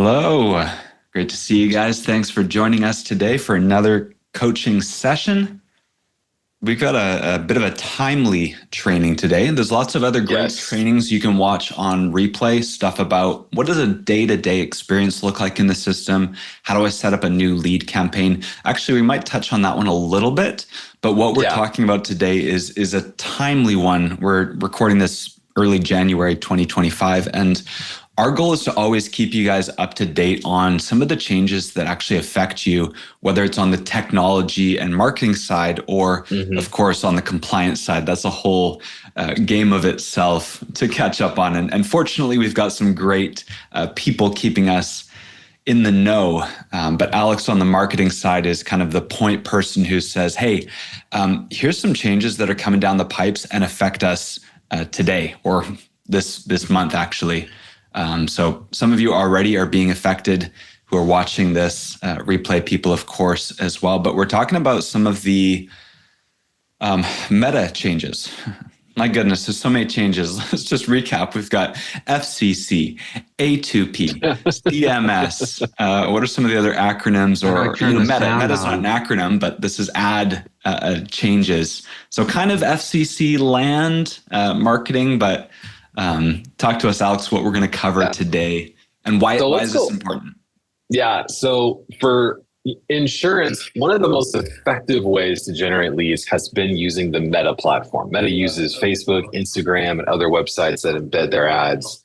Hello. Great to see you guys. Thanks for joining us today for another coaching session. We've got a bit of a timely training today. There's lots of other great trainings you can watch on replay, stuff about what does a day-to-day experience look like in the system? How do I set up a new lead campaign? Actually, we might touch on that one a little bit, but what we're talking about today is a timely one. We're recording this early January 2025, and our goal is to always keep you guys up to date on some of the changes that actually affect you, whether it's on the technology and marketing side or, of course, on the compliance side. That's a whole game of itself to catch up on. And fortunately, we've got some great people keeping us in the know. But Alex on the marketing side is kind of the point person who says, hey, here's some changes that are coming down the pipes and affect us today or this month, actually. So some of you already are being affected who are watching this replay, people, of course, as well. But we're talking about some of the meta changes. My goodness, there's so many changes. Let's just recap. We've got FCC, A2P, CMS. What are some of the other acronyms? Or Meta? Meta's not an acronym, but this is ad changes. So kind of FCC land marketing, but talk to us, Alex, what we're going to cover today and why is this important? Yeah. So for insurance, one of the most effective ways to generate leads has been using the Meta platform. Meta uses Facebook, Instagram, and other websites that embed their ads.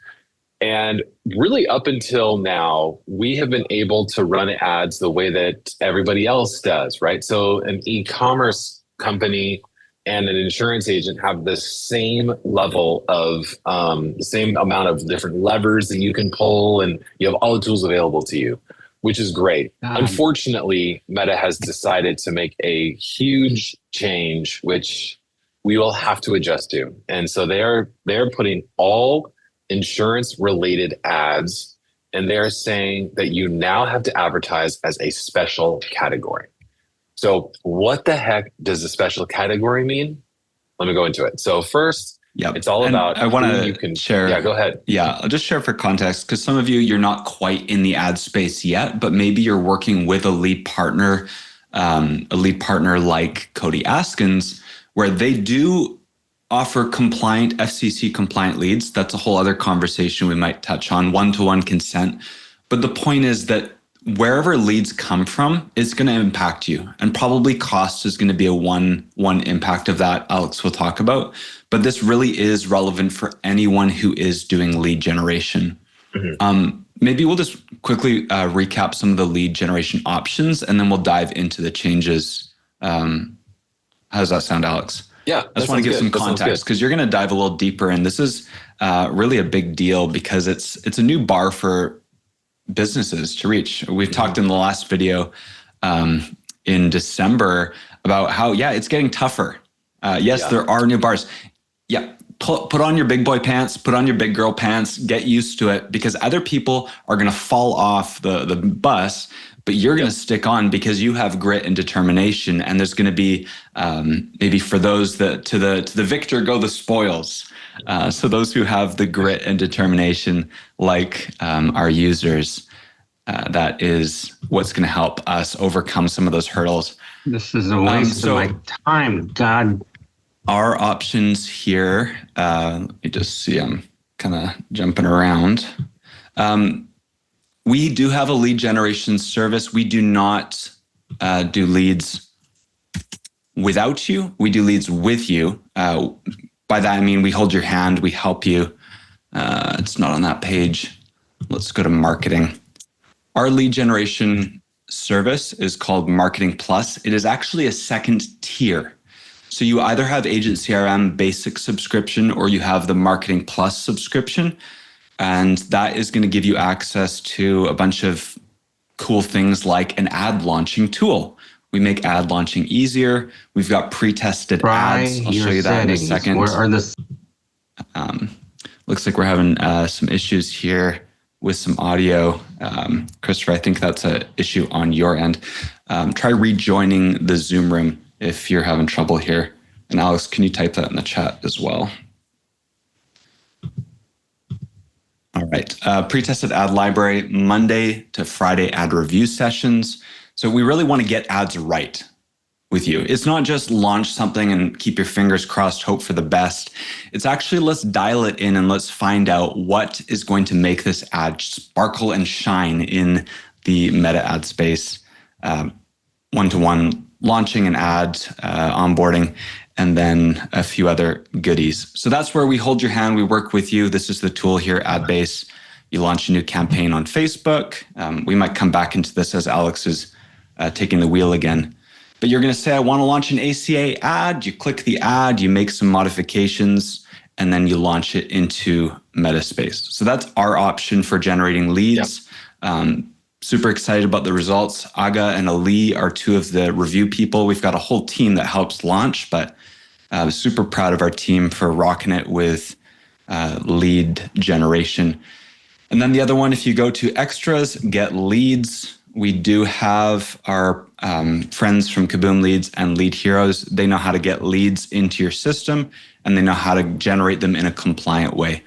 And really up until now, we have been able to run ads the way that everybody else does, right? So an e-commerce company and an insurance agent have the same level of the same amount of different levers that you can pull, and you have all the tools available to you, which is great. Unfortunately, Meta has decided to make a huge change, which we will have to adjust to. And so they're putting all insurance related ads, and they're saying that you now have to advertise as a special category. So what the heck does a special category mean? Let me go into it. So first, it's all about I want to share. Yeah, go ahead. Yeah, I'll just share for context, because some of you're not quite in the ad space yet, but maybe you're working with a lead partner like Cody Askins, where they do offer compliant, FCC compliant leads. That's a whole other conversation we might touch on, one-to-one consent. But the point is that wherever leads come from, it's going to impact you, and probably cost is going to be a one impact of that Alex will talk about. But this really is relevant for anyone who is doing lead generation. Maybe we'll just quickly recap some of the lead generation options, and then we'll dive into the changes. How does that sound, Alex? Yeah, I just want to give some context, because you're going to dive a little deeper, and this is really a big deal because it's a new bar for businesses to reach. We've talked in the last video in December about how, it's getting tougher. There are new bars. Put on your big boy pants, put on your big girl pants, get used to it, because other people are going to fall off the bus, but you're going to stick on because you have grit and determination. And there's going to be maybe for those that to the victor go the spoils. So those who have the grit and determination, like our users, that is what's going to help us overcome some of those hurdles. This is a waste of my time, God. Our options here, let me just see, I'm kind of jumping around. We do have a lead generation service. We do not do leads without you. We do leads with you. By that, I mean, we hold your hand, we help you. It's not on that page. Let's go to marketing. Our lead generation service is called Marketing Plus. It is actually a second tier. So you either have Agent CRM basic subscription or you have the Marketing Plus subscription. And that is going to give you access to a bunch of cool things like an ad launching tool. We make ad launching easier. We've got pre-tested ads. I'll show you that in a second. Where are the... Looks like we're having some issues here with some audio. Christopher, I think that's an issue on your end. Try rejoining the Zoom room if you're having trouble here. And Alex, can you type that in the chat as well? All right. Pre-tested ad library, Monday to Friday ad review sessions. So we really want to get ads right with you. It's not just launch something and keep your fingers crossed, hope for the best. It's actually, let's dial it in and let's find out what is going to make this ad sparkle and shine in the meta ad space. One-to-one launching an ad, onboarding, and then a few other goodies. So that's where we hold your hand. We work with you. This is the tool here, AdBase. You launch a new campaign on Facebook. We might come back into this as Alex is taking the wheel again. But you're going to say, I want to launch an ACA ad. You click the ad, you make some modifications, and then you launch it into Metaspace. So that's our option for generating leads. Yep. Super excited about the results. Aga and Ali are two of the review people. We've got a whole team that helps launch, but super proud of our team for rocking it with lead generation. And then the other one, if you go to extras, get leads. We do have our friends from Kaboom Leads and Lead Heroes. They know how to get leads into your system, and they know how to generate them in a compliant way.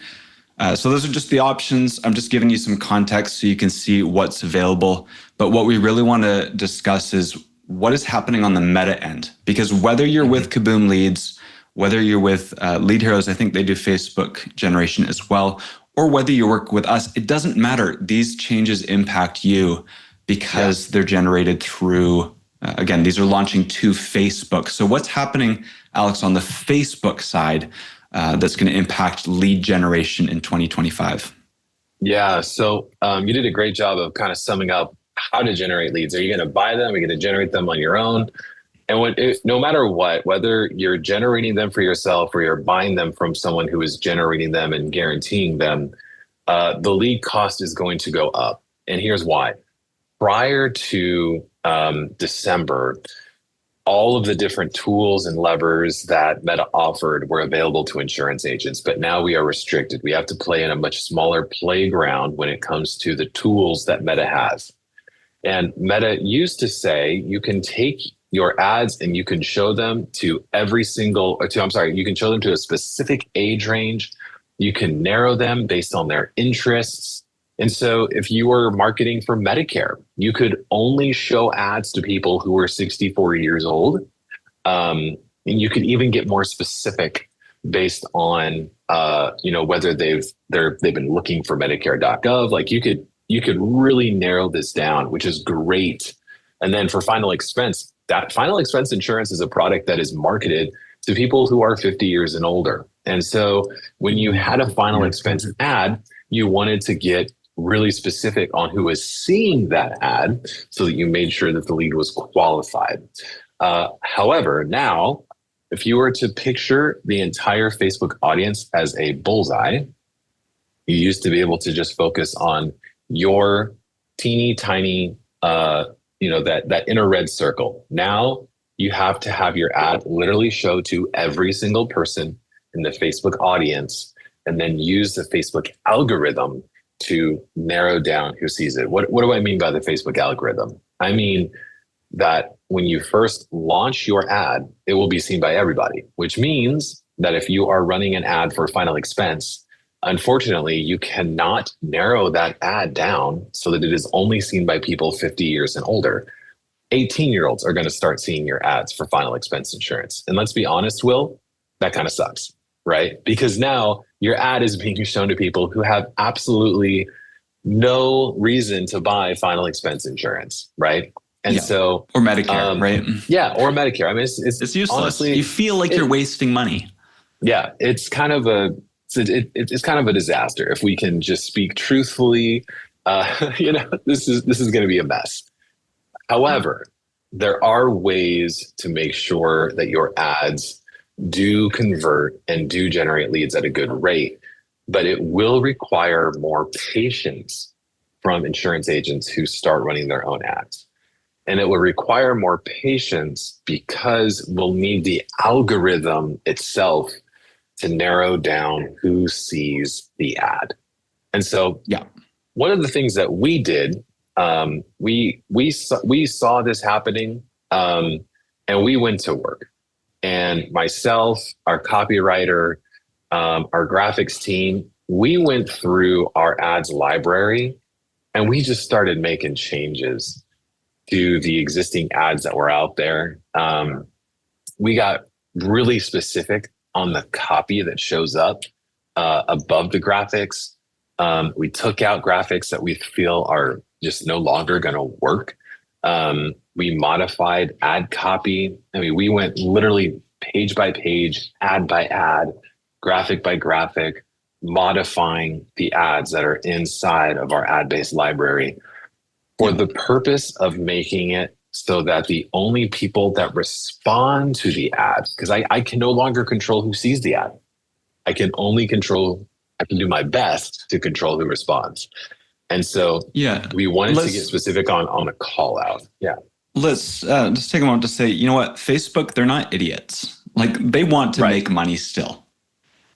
So those are just the options. I'm just giving you some context so you can see what's available. But what we really want to discuss is what is happening on the meta end. Because whether you're with Kaboom Leads, whether you're with Lead Heroes, I think they do Facebook generation as well, or whether you work with us, it doesn't matter. These changes impact you because they're generated through, again, these are launching to Facebook. So what's happening, Alex, on the Facebook side that's going to impact lead generation in 2025? Yeah, so you did a great job of kind of summing up how to generate leads. Are you going to buy them? Are you going to generate them on your own? And no matter what, whether you're generating them for yourself or you're buying them from someone who is generating them and guaranteeing them, the lead cost is going to go up. And here's why. Prior to December, all of the different tools and levers that Meta offered were available to insurance agents, but now we are restricted. We have to play in a much smaller playground when it comes to the tools that Meta has. And Meta used to say you can take your ads and you can show them to you can show them to a specific age range. You can narrow them based on their interests. And so if you were marketing for Medicare, you could only show ads to people who were 64 years old. And you could even get more specific based on whether they've been looking for Medicare.gov. Like you could really narrow this down, which is great. And then for final expense, that final expense insurance is a product that is marketed to people who are 50 years and older. And so when you had a final expense ad, you wanted to get really specific on who was seeing that ad so that you made sure that the lead was qualified. However, now, if you were to picture the entire Facebook audience as a bullseye, you used to be able to just focus on your teeny tiny, that inner red circle. Now you have to have your ad literally show to every single person in the Facebook audience, and then use the Facebook algorithm to narrow down who sees it. What do I mean by the Facebook algorithm? I mean that when you first launch your ad, it will be seen by everybody, which means that if you are running an ad for final expense, unfortunately, you cannot narrow that ad down so that it is only seen by people 50 years and older. 18-year-olds are going to start seeing your ads for final expense insurance. And let's be honest, Will, that kind of sucks, right? Because now your ad is being shown to people who have absolutely no reason to buy final expense insurance, right? And so, or Medicare, right? Yeah, or Medicare. I mean, it's useless. Honestly, you feel like you're wasting money. Yeah, it's kind of a disaster. If we can just speak truthfully, this is going to be a mess. However, there are ways to make sure that your ads do convert and do generate leads at a good rate, but it will require more patience from insurance agents who start running their own ads. And it will require more patience because we'll need the algorithm itself to narrow down who sees the ad. And so, one of the things that we did, we saw this happening, and we went to work. And myself, our copywriter, our graphics team, we went through our ads library and we just started making changes to the existing ads that were out there. We got really specific on the copy that shows up above the graphics. We took out graphics that we feel are just no longer going to work. We modified ad copy. I mean, we went literally page by page, ad by ad, graphic by graphic, modifying the ads that are inside of our ad-based library for the purpose of making it so that the only people that respond to the ad, because I can no longer control who sees the ad. I can do my best to control who responds. And so we wanted to get specific on a call out. Yeah. Let's just take a moment to say, you know what, Facebook, they're not idiots. Like they want to make money still.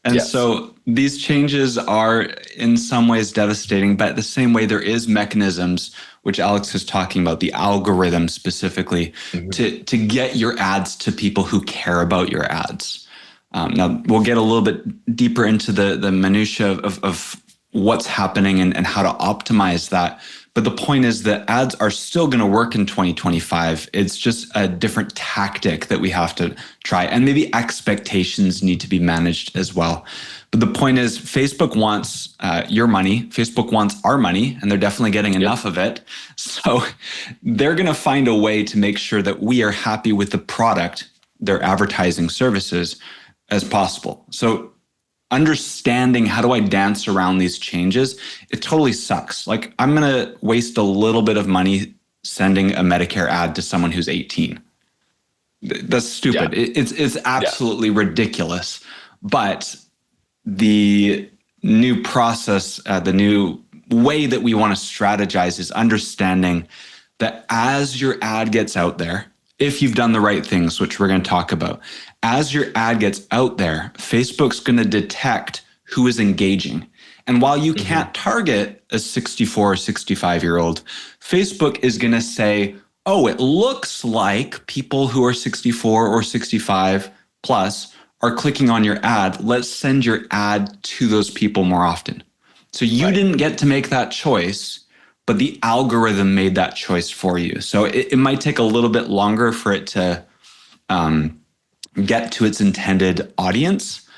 And so these changes are in some ways devastating, but the same way there is mechanisms, which Alex is talking about, the algorithm specifically, to get your ads to people who care about your ads. Now, we'll get a little bit deeper into the minutia of what's happening and how to optimize that. But the point is that ads are still going to work in 2025. It's just a different tactic that we have to try. And maybe expectations need to be managed as well. But the point is Facebook wants your money. Facebook wants our money, and they're definitely getting enough of it. So they're going to find a way to make sure that we are happy with the product, their advertising services, as possible. So understanding how do I dance around these changes, it totally sucks. Like I'm going to waste a little bit of money sending a Medicare ad to someone who's 18. That's stupid. It's absolutely ridiculous. But the new process, the new way that we want to strategize is understanding that as your ad gets out there, if you've done the right things, which we're going to talk about, as your ad gets out there, Facebook's going to detect who is engaging. And while you can't target a 64 or 65-year-old, Facebook is going to say, oh, it looks like people who are 64 or 65 plus are clicking on your ad. Let's send your ad to those people more often. So you didn't get to make that choice, but the algorithm made that choice for you. So it might take a little bit longer for it to get to its intended audience.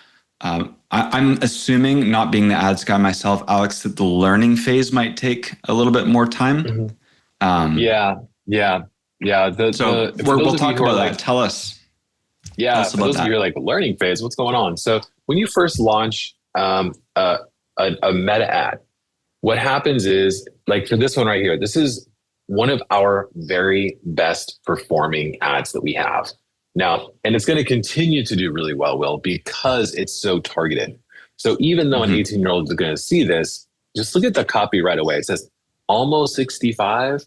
I'm assuming, not being the ads guy myself, Alex, that the learning phase might take a little bit more time. Yeah. We'll talk about that. Tell us. Yeah, for those of you who are like the learning phase, what's going on? So when you first launch a meta ad, what happens is, like for this one right here, this is one of our very best performing ads that we have. Now, and it's going to continue to do really well, Will, because it's so targeted. So even though an 18-year-old is going to see this, just look at the copy right away. It says, almost 65.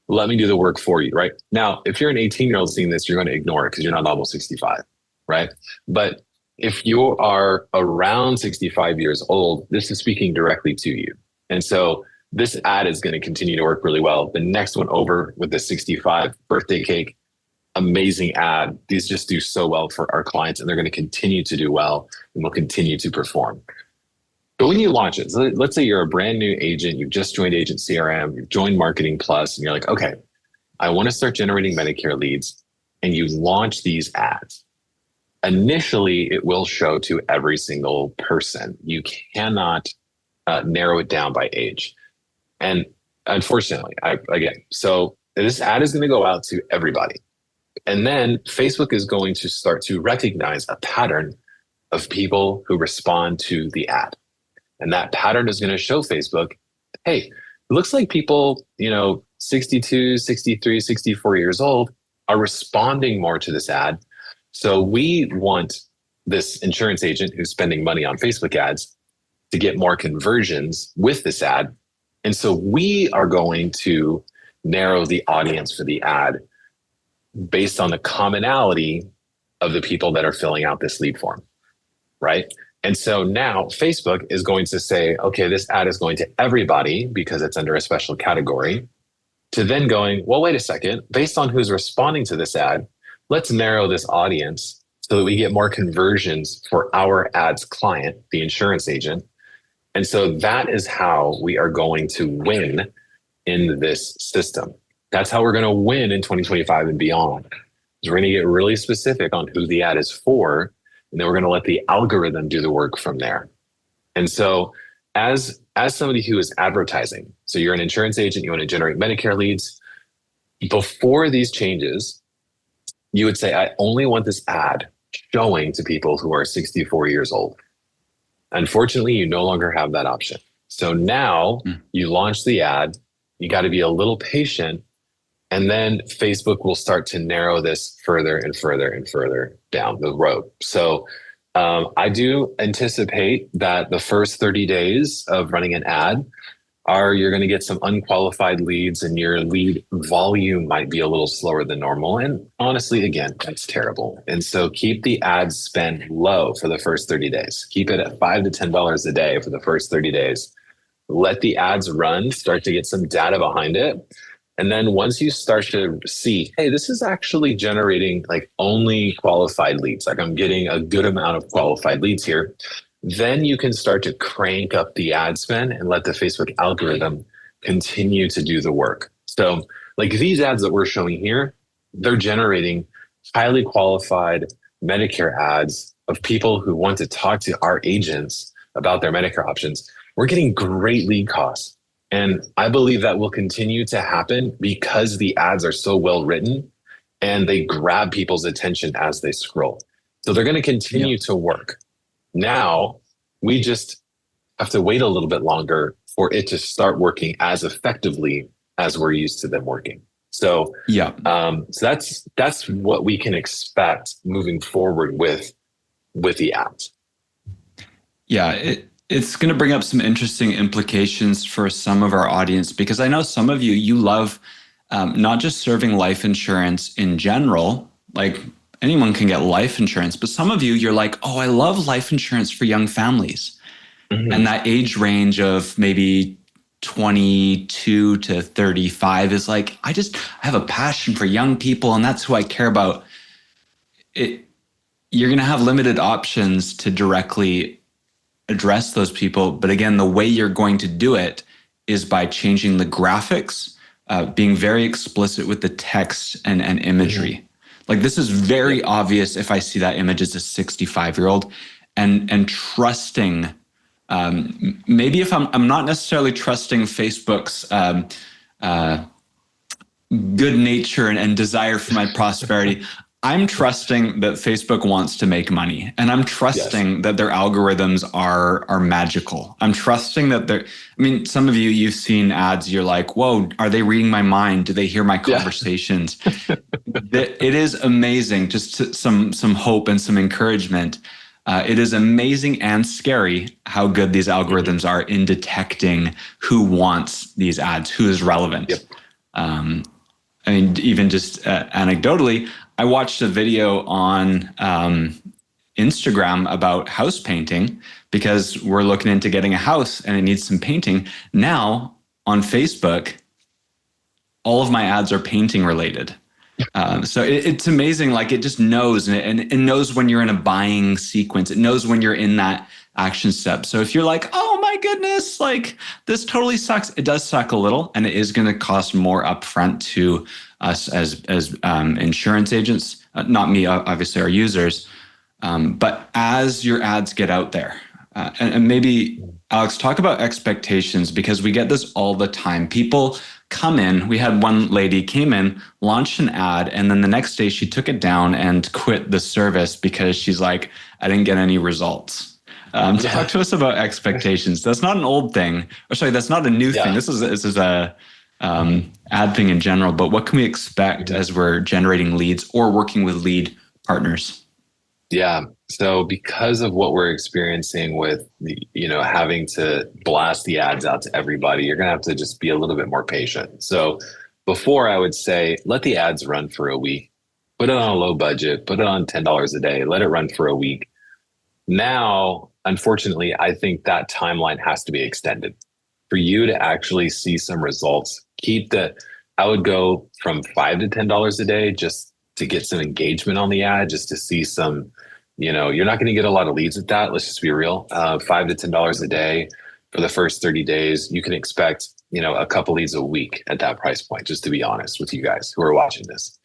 Let me do the work for you, right? Now, if you're an 18-year-old seeing this, you're going to ignore it because you're not almost 65, right? But if you are around 65 years old, this is speaking directly to you. And so this ad is going to continue to work really well. The next one over with the 65 birthday cake, amazing ad. These just do so well for our clients, and they're going to continue to do well and will continue to perform. But when you launch it, so let's say you're a brand new agent, you've just joined Agent CRM, you've joined Marketing Plus, and you're like, okay, I want to start generating Medicare leads, and you launch these ads. Initially, it will show to every single person. You cannot narrow it down by age. And unfortunately, so this ad is going to go out to everybody. And then Facebook is going to start to recognize a pattern of people who respond to the ad. And that pattern is going to show Facebook, hey, it looks like people, 62, 63, 64 years old are responding more to this ad. So we want this insurance agent who's spending money on Facebook ads to get more conversions with this ad. And so we are going to narrow the audience for the ad based on the commonality of the people that are filling out this lead form, right? And so now Facebook is going to say, okay, this ad is going to everybody because it's under a special category, to then going, well, wait a second, based on who's responding to this ad, let's narrow this audience so that we get more conversions for our ads client, the insurance agent. And so that is how we are going to win in this system. That's how we're going to win in 2025 and beyond. We're going to get really specific on who the ad is for, and then we're going to let the algorithm do the work from there. And so as somebody who is advertising, so you're an insurance agent, you want to generate Medicare leads, before these changes, you would say, I only want this ad showing to people who are 64 years old. Unfortunately, you no longer have that option. So now you launch the ad, you got to be a little patient, and then Facebook will start to narrow this further and further and further down the road. So I do anticipate that the first 30 days of running an ad you're going to get some unqualified leads, and your lead volume might be a little slower than normal. And honestly, again, that's terrible. And so keep the ad spend low for the first 30 days. Keep it at $5 to $10 a day for the first 30 days. Let the ads run, start to get some data behind it. And then once you start to see, hey, this is actually generating like only qualified leads, like I'm getting a good amount of qualified leads here, then you can start to crank up the ad spend and let the Facebook algorithm continue to do the work. So like these ads that we're showing here, they're generating highly qualified Medicare ads of people who want to talk to our agents about their Medicare options. We're getting great lead costs. And I believe that will continue to happen because the ads are so well written and they grab people's attention as they scroll. So they're going to continue to work. Now, we just have to wait a little bit longer for it to start working as effectively as we're used to them working. So, so that's what we can expect moving forward with the apps. Yeah, it's going to bring up some interesting implications for some of our audience, because I know some of you love not just serving life insurance in general, like anyone can get life insurance, but some of you're like, oh, I love life insurance for young families. Mm-hmm. And that age range of maybe 22 to 35 is like, I have a passion for young people, and that's who I care about. You're going to have limited options to directly address those people. But again, the way you're going to do it is by changing the graphics, being very explicit with the text and imagery. Mm-hmm. Like this is very obvious if I see that image as a 65-year-old, and trusting, maybe if I'm not necessarily trusting Facebook's good nature and desire for my prosperity. I'm trusting that Facebook wants to make money, and I'm trusting that their algorithms are magical. I'm trusting that some of you've seen ads, you're like, whoa, are they reading my mind? Do they hear my conversations? It is amazing, just some hope and some encouragement. It is amazing and scary how good these algorithms are in detecting who wants these ads, who is relevant. Even just anecdotally, I watched a video on Instagram about house painting because we're looking into getting a house and it needs some painting. Now on Facebook, all of my ads are painting related. So it's amazing. Like it just knows, and it knows when you're in a buying sequence. It knows when you're in that action step. So if you're like, oh my goodness, like this totally sucks. It does suck a little, and it is going to cost more upfront to us as insurance agents, not me, obviously our users. But as your ads get out there, and maybe Alex, talk about expectations, because we get this all the time. People come in. We had one lady came in, launched an ad, and then the next day she took it down and quit the service because she's like, I didn't get any results. Talk to us about expectations. That's not an old thing. Or sorry, that's not a new thing. This is a ad thing in general. But what can we expect as we're generating leads or working with lead partners? Yeah. So because of what we're experiencing with having to blast the ads out to everybody, you're going to have to just be a little bit more patient. So before, I would say, let the ads run for a week, put it on a low budget, put it on $10 a day, let it run for a week. Now, unfortunately, I think that timeline has to be extended for you to actually see some results. I would go from $5 to $10 a day just to get some engagement on the ad, just to see some, you're not going to get a lot of leads at that. Let's just be real. $5 to $10 a day. for the first 30 days, you can expect, a couple leads a week at that price point, just to be honest with you guys who are watching this.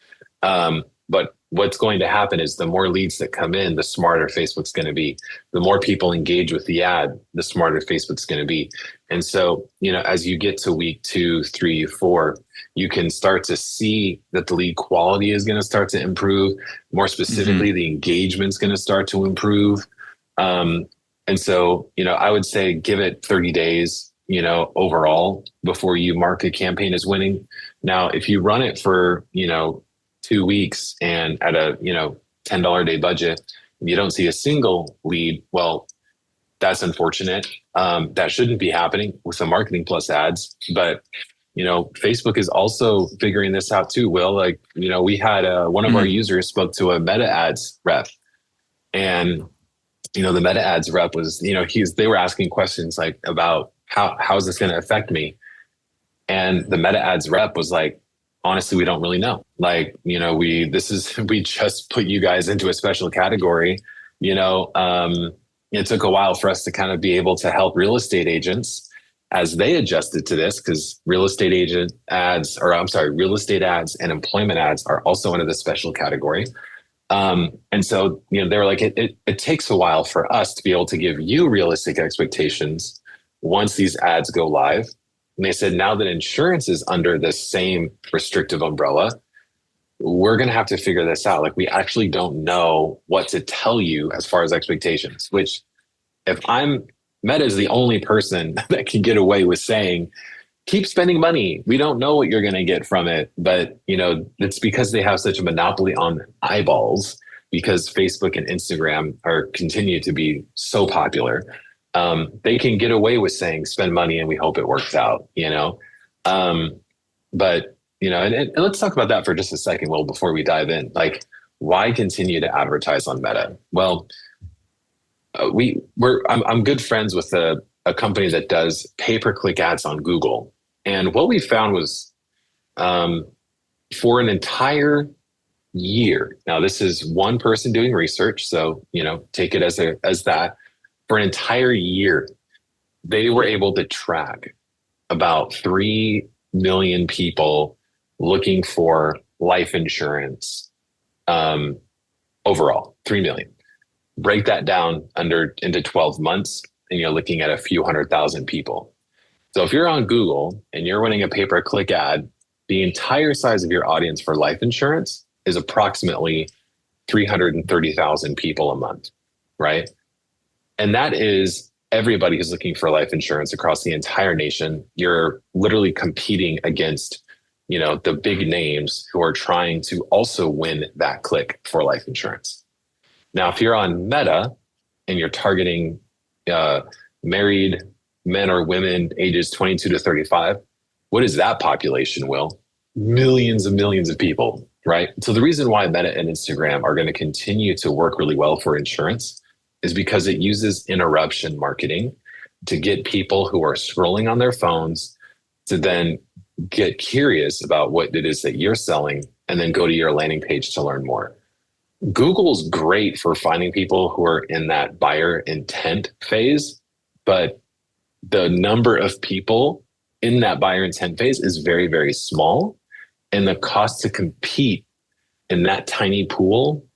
But what's going to happen is the more leads that come in, the smarter Facebook's going to be. The more people engage with the ad, the smarter Facebook's going to be. And so, as you get to week 2, 3, 4, you can start to see that the lead quality is going to start to improve. More specifically, the engagement's going to start to improve. And so, I would say give it 30 days, overall before you mark a campaign as winning. Now, if you run it for, 2 weeks and at a, $10 a day budget, you don't see a single lead, well, that's unfortunate. That shouldn't be happening with the Marketing Plus ads. But, Facebook is also figuring this out too, Will. Like, we had one of our users spoke to a Meta ads rep. And, the Meta ads rep was, they were asking questions like about how is this going to affect me? And the Meta ads rep was like, honestly, we don't really know. Like, we just put you guys into a special category. It took a while for us to kind of be able to help real estate agents as they adjusted to this, because real estate ads and employment ads are also under the special category. And so, they were like, it takes a while for us to be able to give you realistic expectations once these ads go live. And they said, now that insurance is under the same restrictive umbrella, we're going to have to figure this out. Like, we actually don't know what to tell you as far as expectations, which if Meta is the only person that can get away with saying, keep spending money. We don't know what you're going to get from it. But, it's because they have such a monopoly on eyeballs, because Facebook and Instagram continue to be so popular. They can get away with saying spend money and we hope it works out, but, and let's talk about that for just a second, Will, before we dive in. Like, why continue to advertise on Meta? Well, I'm good friends with a company that does pay-per-click ads on Google. And what we found was for an entire year, now this is one person doing research, so, take it as that. For an entire year, they were able to track about 3 million people looking for life insurance overall, 3 million. Break that down into 12 months, and you're looking at a few 100,000 people. So if you're on Google and you're running a pay-per-click ad, the entire size of your audience for life insurance is approximately 330,000 people a month, right? And that is everybody who's looking for life insurance across the entire nation. You're literally competing against, the big names who are trying to also win that click for life insurance. Now, if you're on Meta and you're targeting married men or women ages 22 to 35, what is that population, Will? Millions of people, right? So the reason why Meta and Instagram are going to continue to work really well for insurance is because it uses interruption marketing to get people who are scrolling on their phones to then get curious about what it is that you're selling and then go to your landing page to learn more. Google's great for finding people who are in that buyer intent phase, but the number of people in that buyer intent phase is very, very small. And the cost to compete in that tiny pool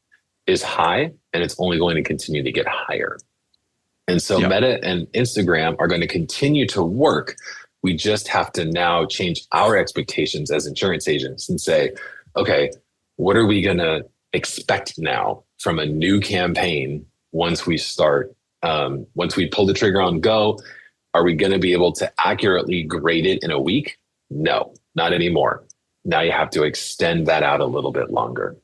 is high, and it's only going to continue to get higher. And so Meta and Instagram are going to continue to work. We just have to now change our expectations as insurance agents and say, okay, what are we going to expect now from a new campaign once we start, once we pull the trigger on go? Are we going to be able to accurately grade it in a week? No, not anymore. Now you have to extend that out a little bit longer.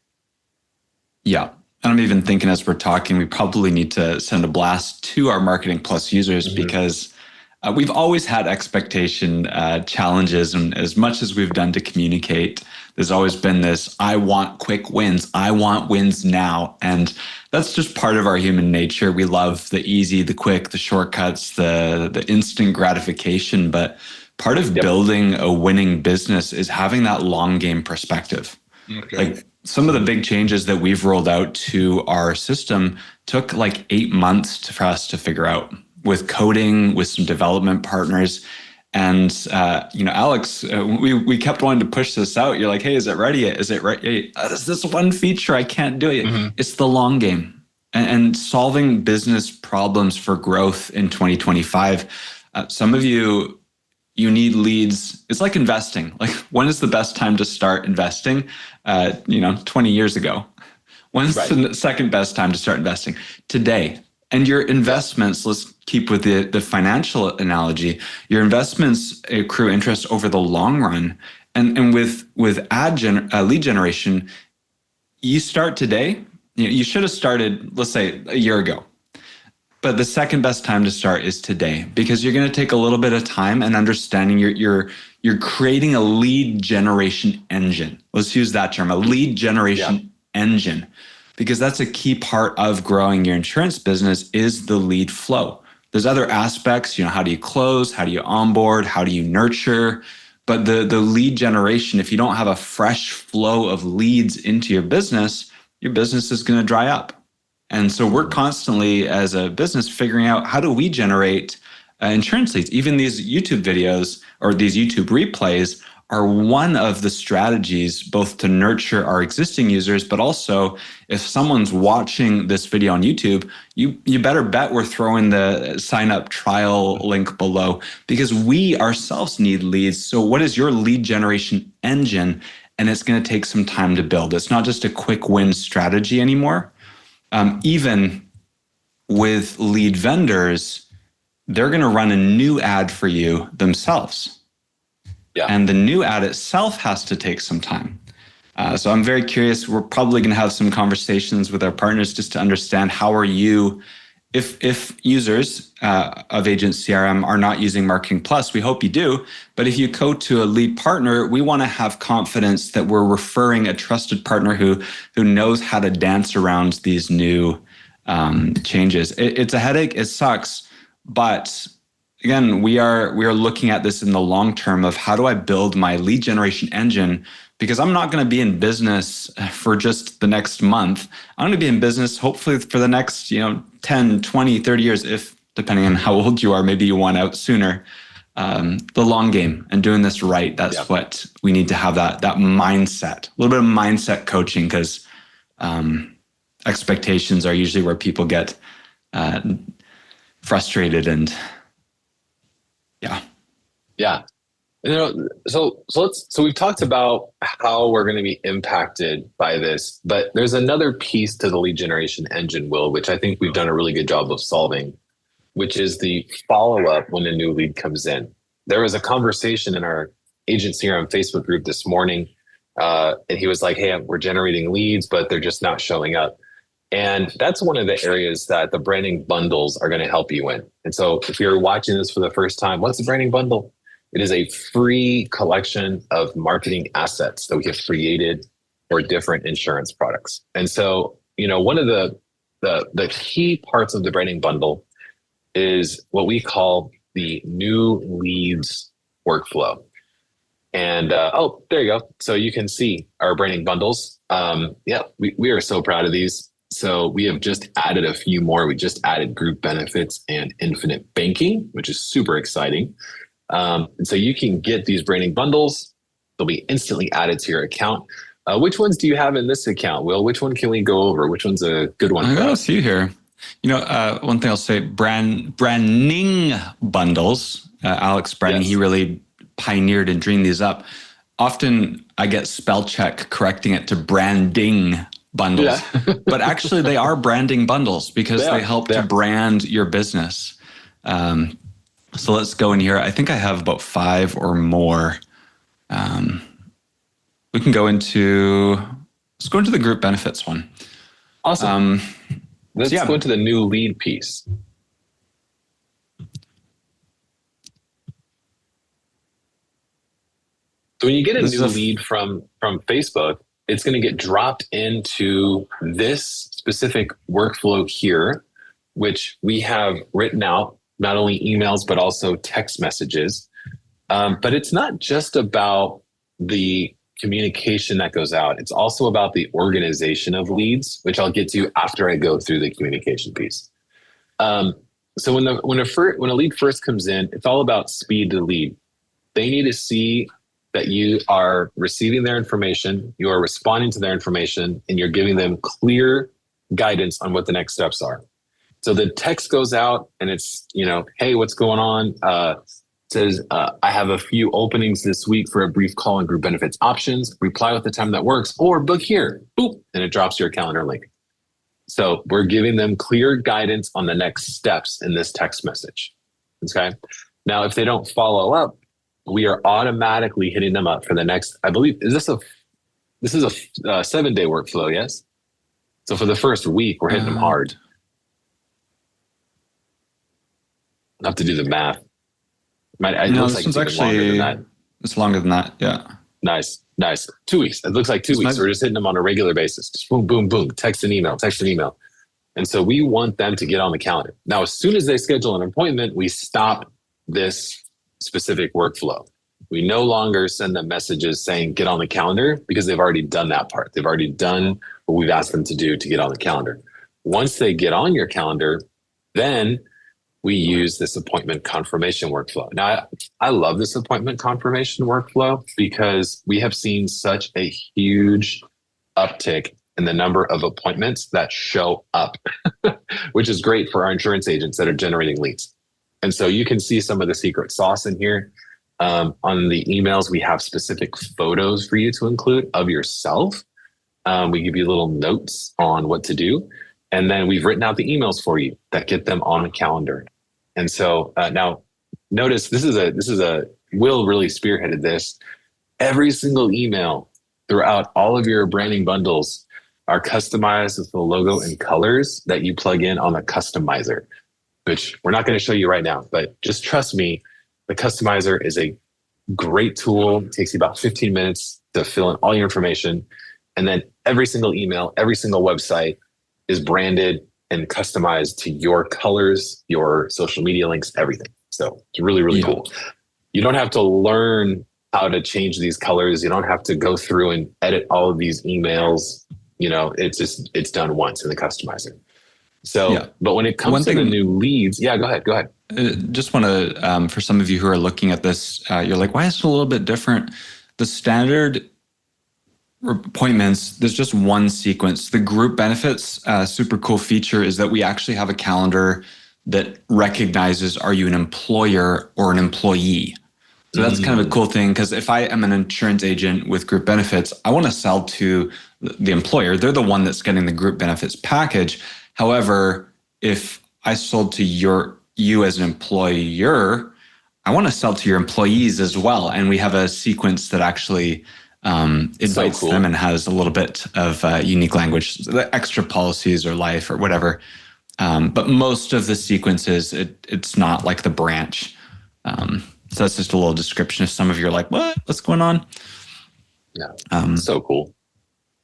Yeah. And I'm even thinking as we're talking, we probably need to send a blast to our Marketing Plus users because we've always had expectation challenges. And as much as we've done to communicate, there's always been this, I want quick wins. I want wins now. And that's just part of our human nature. We love the easy, the quick, the shortcuts, the instant gratification. But part of building a winning business is having that long game perspective. Okay. Like some of the big changes that we've rolled out to our system took like 8 months for us to figure out. with coding, with some development partners. And, Alex, we kept wanting to push this out. You're like, hey, is it ready yet? Is it ready? There's this one feature, I can't do it. Mm-hmm. It's the long game and solving business problems for growth in 2025. Some of you need leads. It's like investing. Like, when is the best time to start investing? 20 years ago. When's the second best time to start investing? Today. And your investments, let's keep with the financial analogy, your investments accrue interest over the long run. And with lead generation, you start today. You should have started, let's say, a year ago. But the second best time to start is today, because you're going to take a little bit of time and understanding you're creating a lead generation engine. Let's use that term, a lead generation engine. Because that's a key part of growing your insurance business is the lead flow. There's other aspects, how do you close? How do you onboard? How do you nurture? But the lead generation, if you don't have a fresh flow of leads into your business is going to dry up. And so we're constantly, as a business, figuring out how do we generate insurance leads. Even these YouTube videos or these YouTube replays are one of the strategies both to nurture our existing users, but also if someone's watching this video on YouTube, you better bet we're throwing the sign up trial link below, because we ourselves need leads. So what is your lead generation engine? And it's going to take some time to build. It's not just a quick win strategy anymore. Even with lead vendors, they're going to run a new ad for you themselves. Yeah. And the new ad itself has to take some time. So I'm very curious. We're probably going to have some conversations with our partners just to understand how are you, if users of Agent CRM are not using Marketing Plus, we hope you do. But if you go to a lead partner, we want to have confidence that we're referring a trusted partner who knows how to dance around these new changes. It's a headache. It sucks. But again, we are looking at this in the long term of how do I build my lead generation engine? Because I'm not going to be in business for just the next month. I'm going to be in business hopefully for the next 10, 20, 30 years, if depending on how old you are, maybe you want out sooner. The long game and doing this right, that's what we need to have, that mindset, a little bit of mindset coaching, because expectations are usually where people get frustrated and Yeah. So we've talked about how we're going to be impacted by this, but there's another piece to the lead generation engine, Will, which I think we've done a really good job of solving, which is the follow-up when a new lead comes in. There was a conversation in our Agent CRM Facebook group this morning, and he was like, hey, we're generating leads, but they're just not showing up. And that's one of the areas that the branding bundles are going to help you in. And so if you're watching this for the first time, what's a branding bundle? It is a free collection of marketing assets that we have created for different insurance products. And so, one of the key parts of the branding bundle is what we call the new leads workflow. And there you go. So you can see our branding bundles. We are so proud of these. So we have just added a few more. We just added group benefits and infinite banking, which is super exciting. And so you can get these branding bundles. They'll be instantly added to your account. Which ones do you have in this account, Will? Which one can we go over? Which one's a good one? I got a few here. One thing I'll say, Branning bundles. Alex Branning, he really pioneered and dreamed these up. Often I get spell check correcting it to branding bundles, but actually they are branding bundles because they help to brand your business. So let's go in here. I think I have about 5 or more. We can go into, let's go into the group benefits one. Awesome. Let's go into the new lead piece. So when you get a new lead from Facebook, it's going to get dropped into this specific workflow here, which we have written out, not only emails, but also text messages. But it's not just about the communication that goes out. It's also about the organization of leads, which I'll get to after I go through the communication piece. So when a lead first comes in, it's all about speed to lead. They need to see that you are receiving their information, you are responding to their information, and you're giving them clear guidance on what the next steps are. So the text goes out and it's, hey, what's going on? Says, I have a few openings this week for a brief call on group benefits options. Reply with the time that works or book here. Boop. And it drops your calendar link. So we're giving them clear guidance on the next steps in this text message. Okay. Now, if they don't follow up, we are automatically hitting them up for the next, I believe, this is a 7-day workflow. Yes. So for the first week, we're hitting them hard. I'll have to do the math. It no, looks this like one's it's longer than that. It's longer than that. Yeah. Nice. 2 weeks. It looks like 2 weeks. We're just hitting them on a regular basis. Just boom, boom, boom. Text and email. And so we want them to get on the calendar. Now, as soon as they schedule an appointment, we stop this specific workflow. We no longer send them messages saying, get on the calendar, because they've already done that part. They've already done what we've asked them to do to get on the calendar. Once they get on your calendar, then we use this appointment confirmation workflow. Now, I love this appointment confirmation workflow because we have seen such a huge uptick in the number of appointments that show up, which is great for our insurance agents that are generating leads. And so you can see some of the secret sauce in here. On the emails, we have specific photos for you to include of yourself. We give you little notes on what to do. And then we've written out the emails for you that get them on a calendar. And so now notice this is a Will really spearheaded this. Every single email throughout all of your branding bundles are customized with the logo and colors that you plug in on the customizer, which we're not going to show you right now, but just trust me, the customizer is a great tool. It takes you about 15 minutes to fill in all your information. And then every single email, every single website is branded and customized to your colors, your social media links, everything. So it's really, really cool. You don't have to learn how to change these colors. You don't have to go through and edit all of these emails. It's done once in the customizer. So, but when it comes to the new leads, go ahead. Just want to, for some of you who are looking at this, you're like, why is it a little bit different? The standard appointments, there's just one sequence. The group benefits, super cool feature is that we actually have a calendar that recognizes, are you an employer or an employee? So that's kind of a cool thing, because if I am an insurance agent with group benefits, I want to sell to the employer. They're the one that's getting the group benefits package. However, if I sold to you as an employer, I want to sell to your employees as well. And we have a sequence that actually invites them and has a little bit of unique language, the extra policies or life or whatever. But most of the sequences, it's not like the branch. So that's just a little description. If some of you are like, what's going on? Yeah, so cool.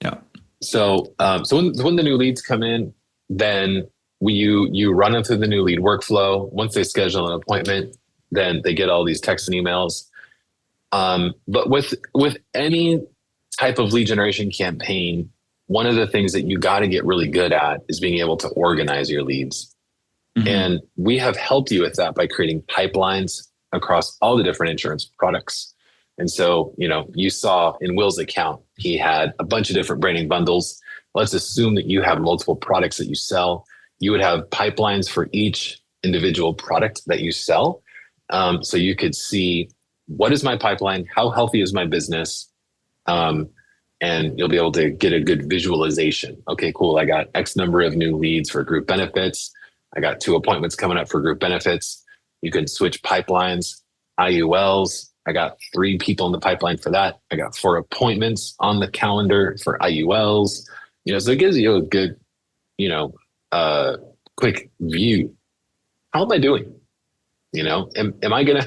Yeah. So when the new leads come in, then you run them through the new lead workflow. Once they schedule an appointment, then they get all these texts and emails. But with any type of lead generation campaign, one of the things that you got to get really good at is being able to organize your leads. Mm-hmm. And we have helped you with that by creating pipelines across all the different insurance products. And so, you saw in Will's account, he had a bunch of different branding bundles. Let's assume that you have multiple products that you sell. You would have pipelines for each individual product that you sell. So you could see, what is my pipeline? How healthy is my business? And you'll be able to get a good visualization. Okay, cool. I got X number of new leads for group benefits. I got 2 appointments coming up for group benefits. You can switch pipelines, IULs. I got 3 people in the pipeline for that. I got 4 appointments on the calendar for IULs. So it gives you a good, quick view. How am I doing? Am I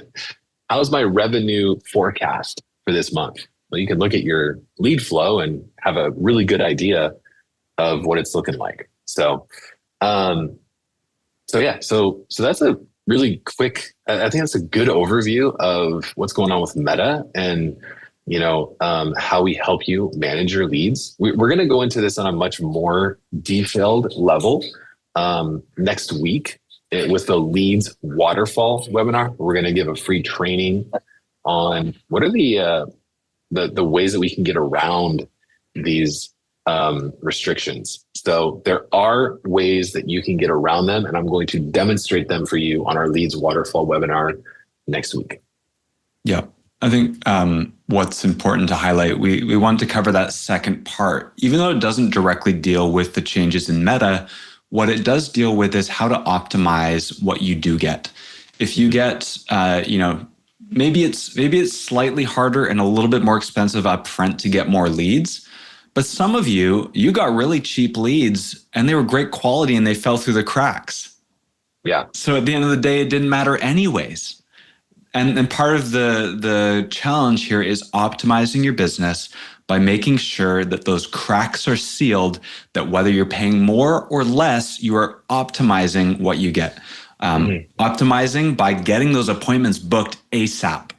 how's my revenue forecast for this month? Well, you can look at your lead flow and have a really good idea of what it's looking like. So that's a really quick, I think that's a good overview of what's going on with Meta and, how we help you manage your leads. We're going to go into this on a much more detailed level next week. with the leads waterfall webinar. We're going to give a free training on what are the ways that we can get around these restrictions. So there are ways that you can get around them, and I'm going to demonstrate them for you on our leads waterfall webinar next week. Yeah. I think what's important to highlight, we want to cover that second part. Even though it doesn't directly deal with the changes in Meta, what it does deal with is how to optimize what you do get. If you get, maybe it's slightly harder and a little bit more expensive upfront to get more leads. But some of you got really cheap leads and they were great quality and they fell through the cracks. Yeah. So at the end of the day, it didn't matter anyways. And part of the challenge here is optimizing your business by making sure that those cracks are sealed, that whether you're paying more or less, you are optimizing what you get. Optimizing by getting those appointments booked ASAP.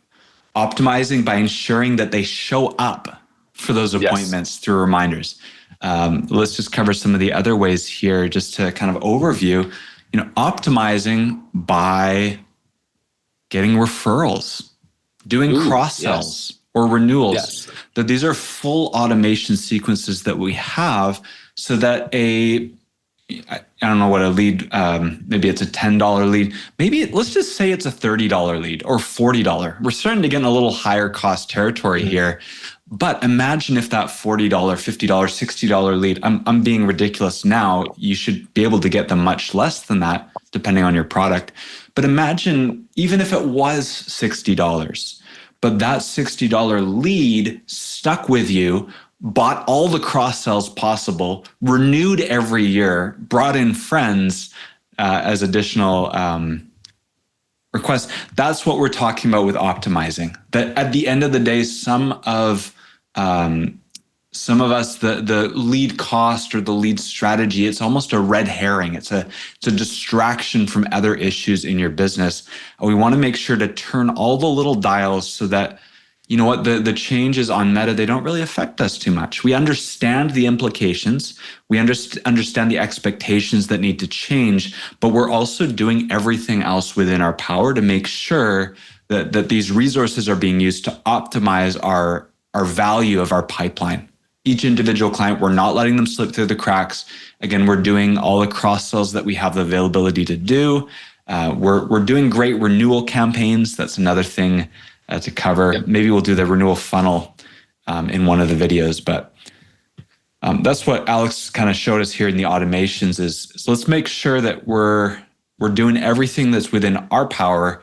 Optimizing by ensuring that they show up for those appointments through reminders. Let's just cover some of the other ways here just to kind of overview, optimizing by getting referrals, doing cross-sells or renewals. That these are full automation sequences that we have so that I don't know what a lead, maybe it's a $10 lead. Maybe let's just say it's a $30 lead or $40. We're starting to get in a little higher cost territory here. But imagine if that $40, $50, $60 lead, I'm being ridiculous now. You should be able to get them much less than that, depending on your product. But imagine even if it was $60, but that $60 lead stuck with you, bought all the cross sells possible, renewed every year, brought in friends as additional requests. That's what we're talking about with optimizing. That at the end of the day, some of us, the lead cost or the lead strategy, it's almost a red herring. It's a distraction from other issues in your business. And we want to make sure to turn all the little dials so that, the changes on Meta, they don't really affect us too much. We understand the implications. We understand the expectations that need to change, but we're also doing everything else within our power to make sure that these resources are being used to optimize our value of our pipeline. Each individual client, we're not letting them slip through the cracks. Again, we're doing all the cross sells that we have the availability to do. We're doing great renewal campaigns. That's another thing to cover. Yep. Maybe we'll do the renewal funnel in one of the videos, but that's what Alex kind of showed us here in the automations is, so let's make sure that we're doing everything that's within our power.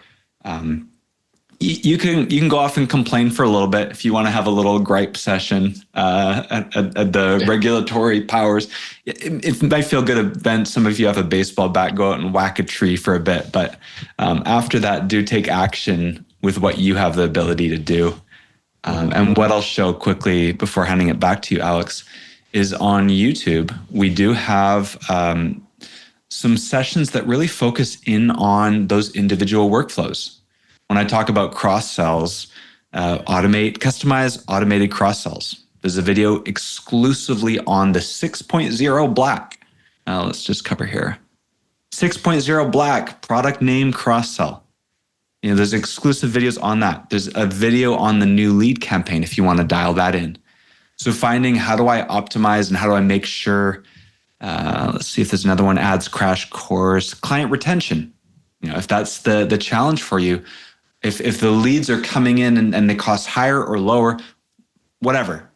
You can go off and complain for a little bit if you want to have a little gripe session at the regulatory powers. It might feel good to vent. Some of you have a baseball bat, go out and whack a tree for a bit. But after that, do take action with what you have the ability to do. And what I'll show quickly before handing it back to you, Alex, is on YouTube, we do have some sessions that really focus in on those individual workflows. When I talk about cross sells, customize automated cross sells. There's a video exclusively on the 6.0 Black. Let's just cover here. 6.0 Black product name cross sell. There's exclusive videos on that. There's a video on the new lead campaign if you want to dial that in. So finding how do I optimize and how do I make sure, let's see if there's another one, ads crash course, client retention. If that's the challenge for you, if the leads are coming in and they cost higher or lower, whatever.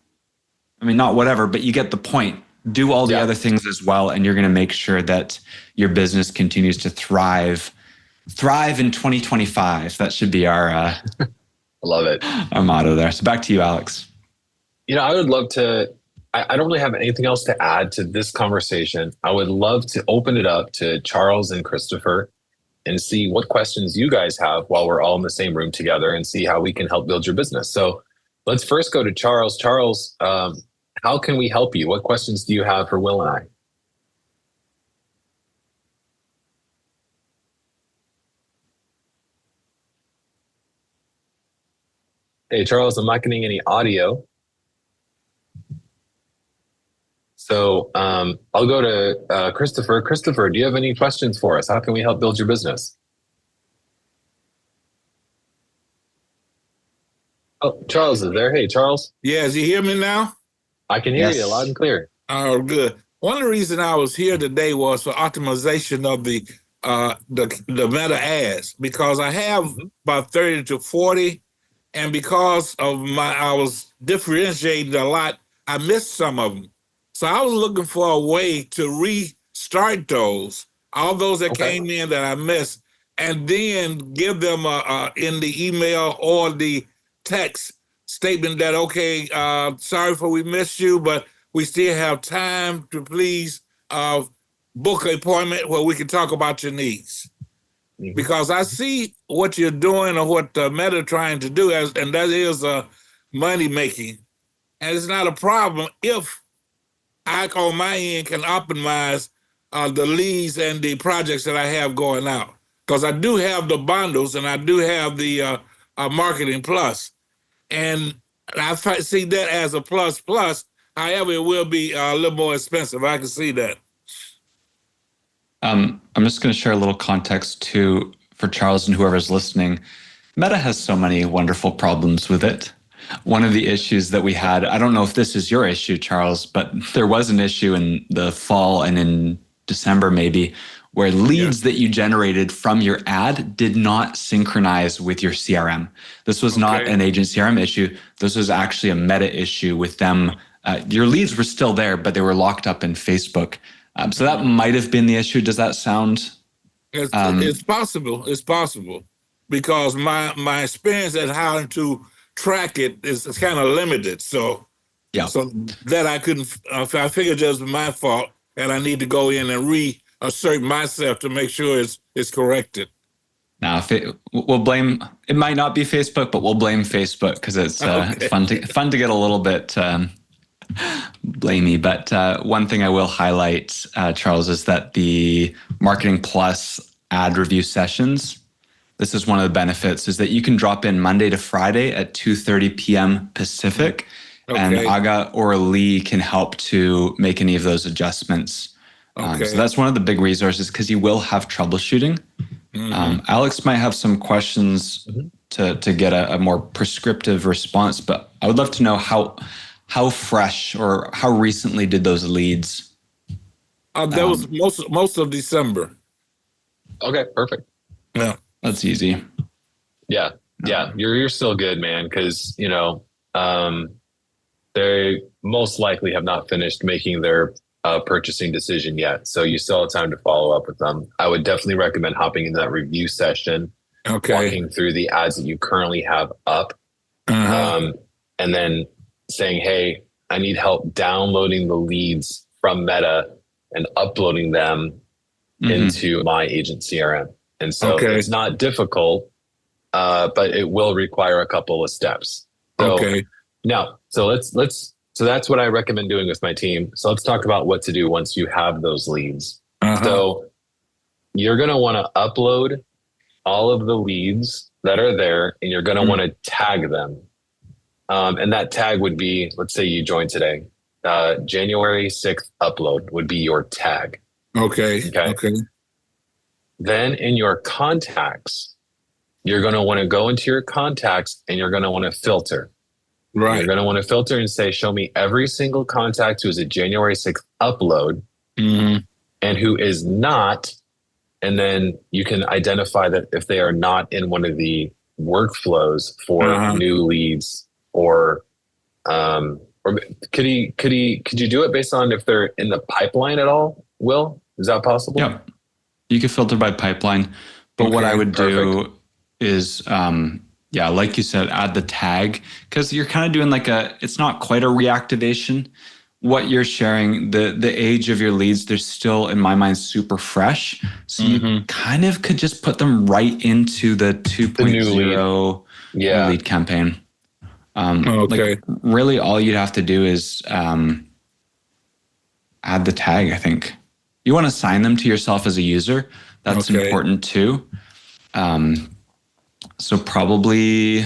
I mean, not whatever, but you get the point. Do all the other things as well, and you're going to make sure that your business continues to thrive in 2025. That should be our I love it. Our motto there. So back to you, Alex. I would love to, I don't really have anything else to add to this conversation. I would love to open it up to Charles and Christopher and see what questions you guys have while we're all in the same room together and see how we can help build your business. So let's first go to Charles. Charles, how can we help you? What questions do you have for Will and I? Hey, Charles, I'm not getting any audio. So I'll go to Christopher. Christopher, do you have any questions for us? How can we help build your business? Oh, Charles is there. Hey, Charles. Yeah, you hear me now? I can hear you loud and clear. Oh, good. One of the reasons I was here today was for optimization of the meta ads, because I have about 30 to 40, and because of I was differentiating a lot, I missed some of them. So I was looking for a way to restart all those that came in that I missed, and then give them in the email or the text statement that, okay, sorry for we missed you, but we still have time to please book an appointment where we can talk about your needs. Because I see what you're doing or what Meta trying to do, and that is money making. And it's not a problem if I, on my end, can optimize the leads and the projects that I have going out. Because I do have the bundles and I do have the Marketing Plus. And I see that as a plus plus. However, it will be a little more expensive. I can see that. I'm just going to share a little context too for Charles and whoever's listening. Meta has so many wonderful problems with it. One of the issues that we had, I don't know if this is your issue, Charles, but there was an issue in the fall and in December maybe, where leads that you generated from your ad did not synchronize with your CRM. This was not an agent CRM issue. This was actually a Meta issue with them. Your leads were still there, but they were locked up in Facebook. So that might have been the issue. Does that sound? It's possible. It's possible, because my experience at how to track it is kind of limited. So that I couldn't. I figured it was my fault, and I need to go in and reassert myself to make sure it's corrected. Now, we'll blame. It might not be Facebook, but we'll blame Facebook because it's fun to get a little bit blamey. But one thing I will highlight, Charles, is that the Marketing Plus ad review sessions. This is one of the benefits, is that you can drop in Monday to Friday at 2:30 p.m. Pacific, and Aga or Lee can help to make any of those adjustments. So that's one of the big resources, because you will have troubleshooting. Alex might have some questions to get a more prescriptive response, but I would love to know how fresh or how recently did those leads? That was most of December. Okay, perfect. Yeah. That's easy. Yeah. You're still good, man, because they most likely have not finished making their purchasing decision yet. So you still have time to follow up with them. I would definitely recommend hopping into that review session, walking through the ads that you currently have up, and then saying, hey, I need help downloading the leads from Meta and uploading them into my agent CRM. And so it's not difficult, but it will require a couple of steps. So now, so that's what I recommend doing with my team. So let's talk about what to do once you have those leads. So you're going to want to upload all of the leads that are there, and you're going to want to tag them. And that tag would be, let's say you joined today, January 6th upload would be your tag. Okay. Then in your contacts, you're going to want to go into your contacts and you're going to want to filter. Right. You're going to want to filter and say, show me every single contact who is a January 6th upload and who is not. And then you can identify that if they are not in one of the workflows for new leads, or could you do it based on if they're in the pipeline at all? Will, is that possible? Yeah. You could filter by pipeline, but what I would do is, like you said, add the tag, because you're kind of doing it's not quite a reactivation. What you're sharing, the age of your leads, they're still, in my mind, super fresh. So you kind of could just put them right into the 2.0 lead campaign. Really all you'd have to do is add the tag, I think. You want to assign them to yourself as a user. That's important too. So probably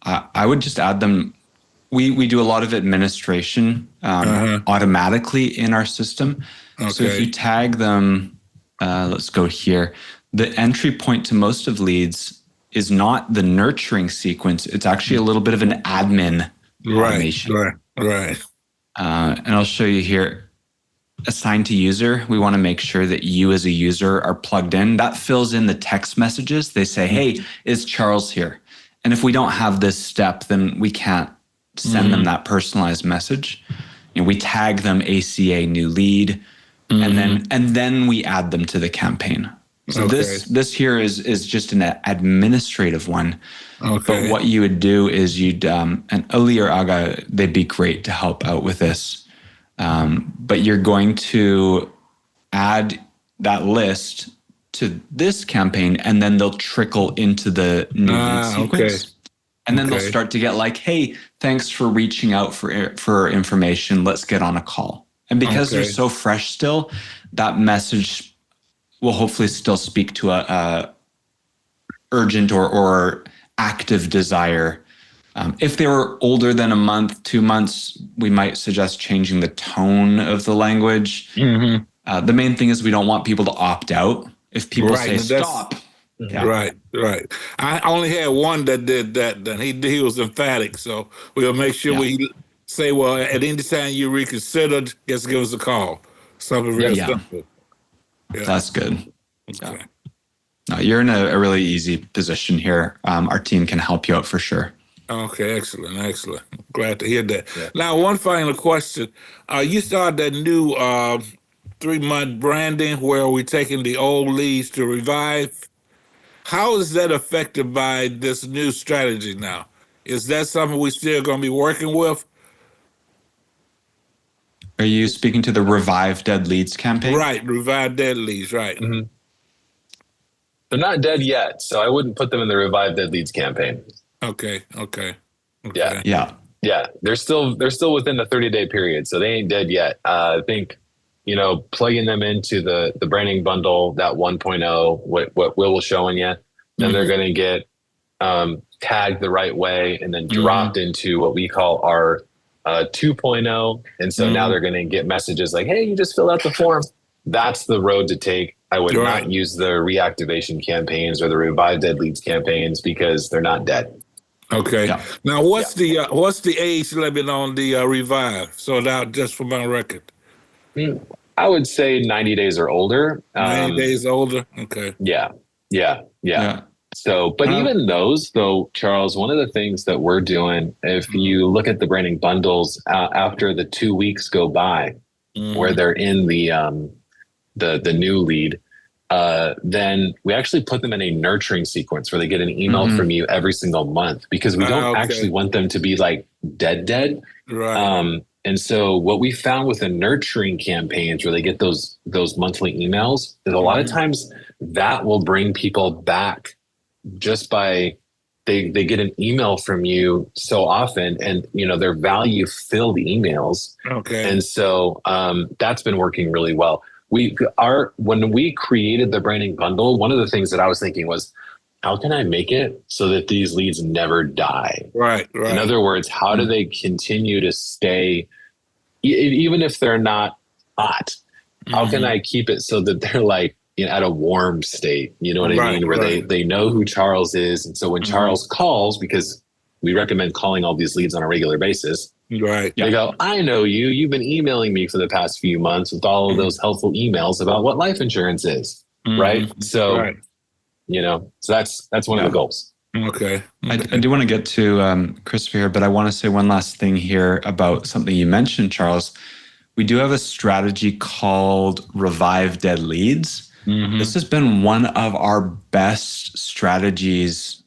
I would just add them we do a lot of administration automatically in our system. Okay. So if you tag them, let's go here. The entry point to most of leads is not the nurturing sequence. It's actually a little bit of an admin automation. Right. And I'll show you here. Assigned to user, we want to make sure that you as a user are plugged in. That fills in the text messages. They say, hey, is Charles here? And if we don't have this step, then we can't send them that personalized message. You know, we tag them ACA new lead, and then we add them to the campaign. So this here is just an administrative one. Okay. But what you would do is you'd and Ali or Aga, they'd be great to help out with this. But you're going to add that list to this campaign, and then they'll trickle into the new lead sequence. Okay. And then they'll start to get like, hey, thanks for reaching out for information. Let's get on a call. And because they're so fresh still, that message will hopefully still speak to a urgent or active desire. If they were older than a month, 2 months, we might suggest changing the tone of the language. The main thing is we don't want people to opt out. If people say stop. Right. I only had one that did that. Then he was emphatic. So we'll make sure we say, well, at any time you reconsider, just give us a call. Something real simple. Yeah. That's good. Okay. No, you're in a really easy position here. Our team can help you out for sure. Okay, excellent. Glad to hear that. Yeah. Now, one final question. You started that new 3-month branding where we're taking the old leads to revive. How is that affected by this new strategy now? Is that something we're still going to be working with? Are you speaking to the Revive Dead Leads campaign? Right, Revive Dead Leads, right. Mm-hmm. They're not dead yet, so I wouldn't put them in the Revive Dead Leads campaign. Okay. Yeah. They're still within the 30-day period, so they ain't dead yet. I think, plugging them into the Branning bundle, that 1.0, what Will was showing you, then they're going to get tagged the right way and then dropped into what we call our 2.0. And so now they're going to get messages like, hey, you just filled out the form. That's the road to take. I would not use the reactivation campaigns or the Revive Dead Leads campaigns because they're not dead. Okay. Yeah. Now, what's the age limit on the Revive? So that just for my record. I would say 90 days or older. 90 days older. Okay. Yeah. So, but even those though, Charles, one of the things that we're doing, if you look at the Branning bundles after the 2 weeks go by, where they're in the new lead, then we actually put them in a nurturing sequence where they get an email from you every single month because we don't actually want them to be like dead. Right. And so what we found with the nurturing campaigns where they get those monthly emails is a lot of times that will bring people back just by they get an email from you so often and they're value filled emails. Okay. And so that's been working really well. When we created the Branning bundle, one of the things that I was thinking was, how can I make it so that these leads never die? Right. In other words, how do they continue to stay, even if they're not hot? How can I keep it so that they're like at a warm state? You know what I mean? Where they know who Charles is. And so when Charles calls, because we recommend calling all these leads on a regular basis, right? They go, I know you. You've been emailing me for the past few months with all of those helpful emails about what life insurance is, right? So, so that's one of the goals. Okay. I do want to get to Christopher here, but I want to say one last thing here about something you mentioned, Charles. We do have a strategy called Revive Dead Leads. This has been one of our best strategies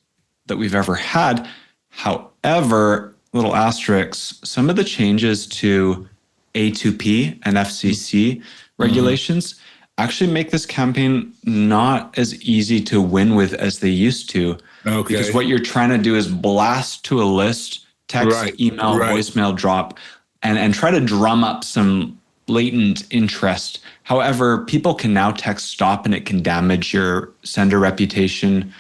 that we've ever had. However, little asterisks, some of the changes to A2P and FCC regulations actually make this campaign not as easy to win with as they used to. Okay. Because what you're trying to do is blast to a list, text, email, voicemail drop, and try to drum up some latent interest. However, people can now text stop and it can damage your sender reputation.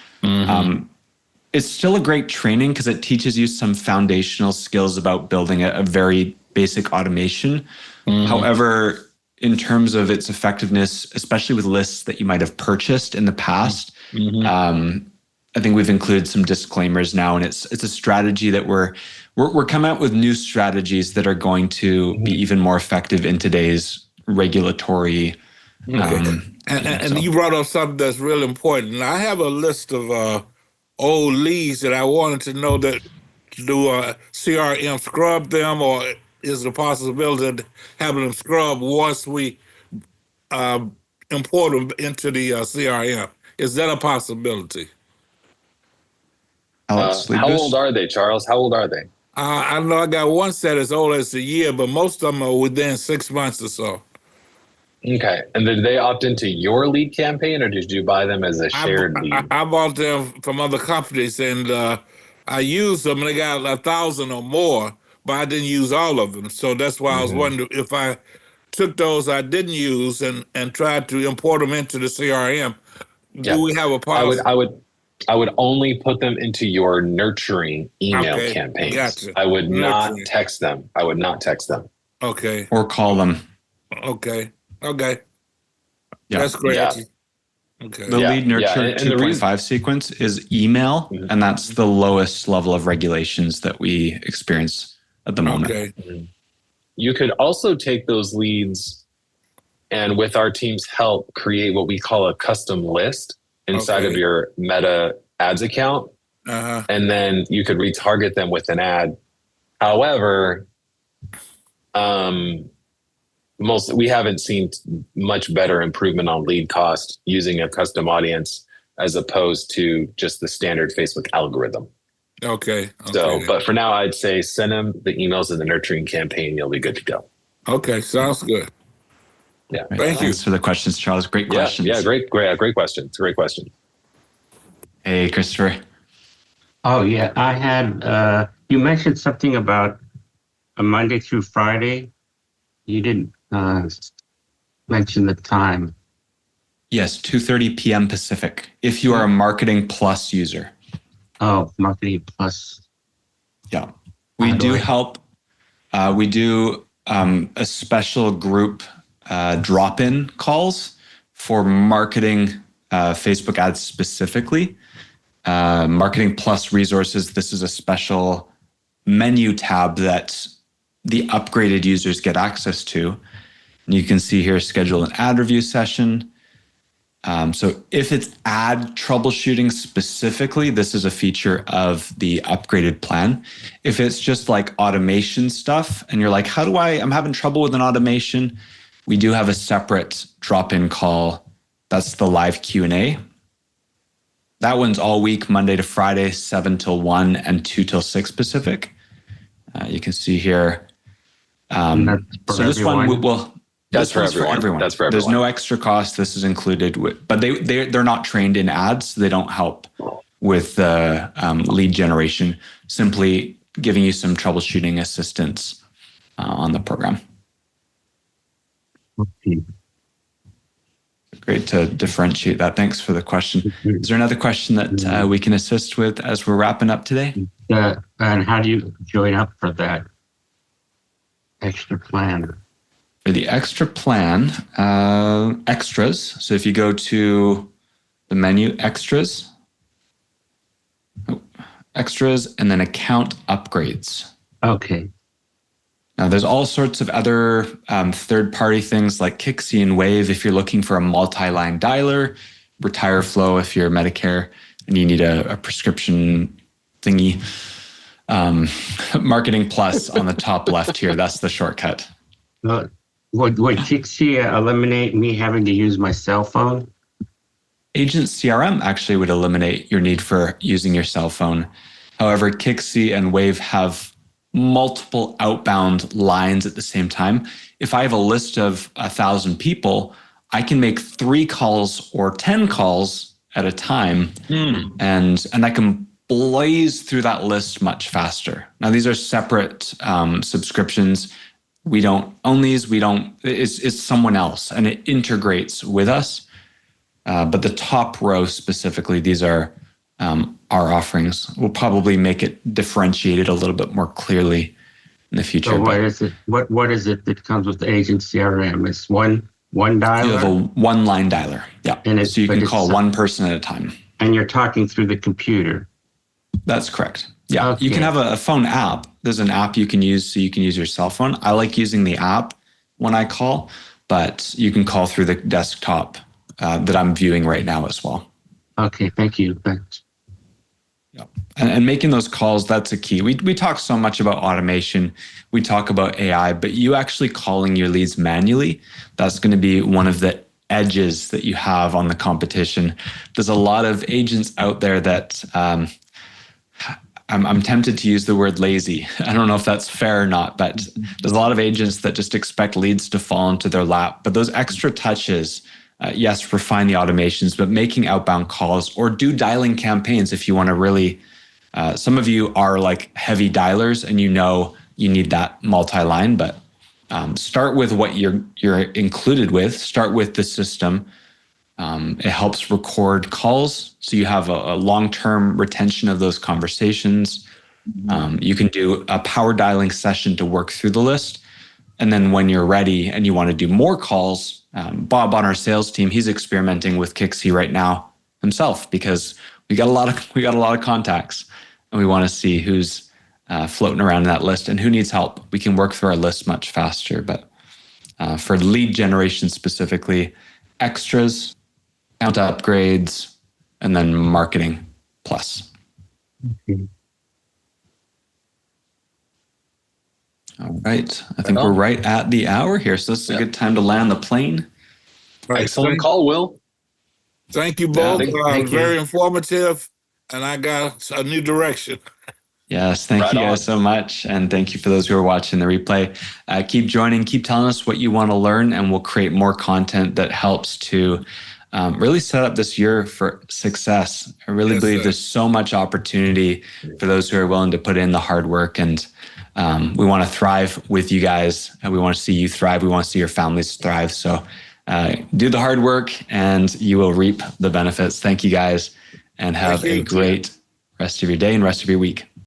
it's still a great training because it teaches you some foundational skills about building a very basic automation. However, in terms of its effectiveness, especially with lists that you might have purchased in the past, I think we've included some disclaimers now, and it's a strategy that we're coming out with new strategies that are going to be even more effective in today's regulatory. And you brought up something that's real important. I have a list of old leads that I wanted to know that do CRM scrub them, or is the possibility of having them scrub once we import them into the CRM? Is that a possibility? How old are they, Charles? How old are they? I know I got one set as old as a year, but most of them are within 6 months or so. Okay. And did they opt into your lead campaign, or did you buy them as a shared lead? I bought them from other companies, and I used them, and they got 1,000 or more, but I didn't use all of them. So that's why I was wondering if I took those I didn't use and tried to import them into the CRM. Do we have a policy? I would only put them into your nurturing email campaigns. Gotcha. I would not text them. I would not text them. Okay. Or call them. Okay. Yeah. That's great. Yeah. Okay. The lead nurture 2.5 sequence is email, and that's the lowest level of regulations that we experience at the moment. Okay. You could also take those leads and, with our team's help, create what we call a custom list inside of your Meta ads account. And then you could retarget them with an ad. However, we haven't seen much better improvement on lead cost using a custom audience as opposed to just the standard Facebook algorithm. Okay. So, but for now, I'd say send them the emails in the nurturing campaign. You'll be good to go. Okay. Sounds good. Yeah. Thank you. Thanks for the questions, Charles. Great questions. Yeah. Great question. It's a great question. Hey, Christopher. Oh, yeah. I had, you mentioned something about a Monday through Friday. You didn't mention the time. Yes, 2:30 p.m. Pacific, if you are a Marketing Plus user. Oh, Marketing Plus. Yeah. We do help. We do a special group drop-in calls for marketing Facebook ads specifically. Marketing Plus resources. This is a special menu tab that the upgraded users get access to. And you can see here, schedule an ad review session. So if it's ad troubleshooting specifically, this is a feature of the upgraded plan. If it's just like automation stuff and you're like, I'm having trouble with an automation, we do have a separate drop-in call. That's the live Q&A. That one's all week, Monday to Friday, 7 till 1 and 2 till 6 Pacific. You can see here. So this one That's for everyone. That's for everyone. There's no extra cost. This is included but they're not trained in ads. So they don't help with lead generation, simply giving you some troubleshooting assistance on the program. Okay. Great to differentiate that. Thanks for the question. Is there another question that we can assist with as we're wrapping up today? And how do you join up for that extra plan? For the extra plan, extras. So if you go to the menu, extras, and then account upgrades. Okay. Now there's all sorts of other third-party things like Kixie and Wave if you're looking for a multi-line dialer, Retire Flow if you're Medicare and you need a prescription thingy. Marketing Plus on the top left here, that's the shortcut. Would Kixie eliminate me having to use my cell phone? Agent CRM actually would eliminate your need for using your cell phone. However, Kixie and Wave have multiple outbound lines at the same time. If I have a list of 1,000 people, I can make 3 calls or 10 calls at a time, and I can blaze through that list much faster. Now, these are separate subscriptions. We don't own these. It's someone else, and it integrates with us. But the top row specifically, these are our offerings. We'll probably make it differentiated a little bit more clearly in the future. So what is it? What is it that comes with the agent CRM? It's one dialer. You have a one-line dialer, yeah. So you can call one person at a time. And you're talking through the computer. That's correct. Yeah, Okay. You can have a phone app. There's an app you can use, so you can use your cell phone. I like using the app when I call, but you can call through the desktop that I'm viewing right now as well. Okay, thank you. Thanks. Yeah. And making those calls, that's a key. We talk so much about automation. We talk about AI, but you actually calling your leads manually, that's going to be one of the edges that you have on the competition. There's a lot of agents out there that I'm tempted to use the word lazy. I don't know if that's fair or not, but there's a lot of agents that just expect leads to fall into their lap. But those extra touches, yes, refine the automations, but making outbound calls or do dialing campaigns if you want to really, some of you are like heavy dialers and you know you need that multi-line, but start with what you're included with, start with the system. It helps record calls, so you have a long-term retention of those conversations. You can do a power dialing session to work through the list. And then when you're ready and you want to do more calls, Bob on our sales team, he's experimenting with Kixie right now himself because we got a lot of contacts and we want to see who's floating around in that list and who needs help. We can work through our list much faster, but for lead generation specifically, extras, account upgrades, and then marketing plus. Okay. All right. I think we're right at the hour here. So this is a good time to land the plane. Excellent call, Will. Thank you both. Thank you. Very informative, and I got a new direction. Yes, thank you guys so much. And thank you for those who are watching the replay. Keep joining, keep telling us what you want to learn, and we'll create more content that helps to really set up this year for success. I really believe there's so much opportunity for those who are willing to put in the hard work, and we want to thrive with you guys. And we want to see you thrive. We want to see your families thrive. So do the hard work and you will reap the benefits. Thank you guys, and have a great rest of your day and rest of your week.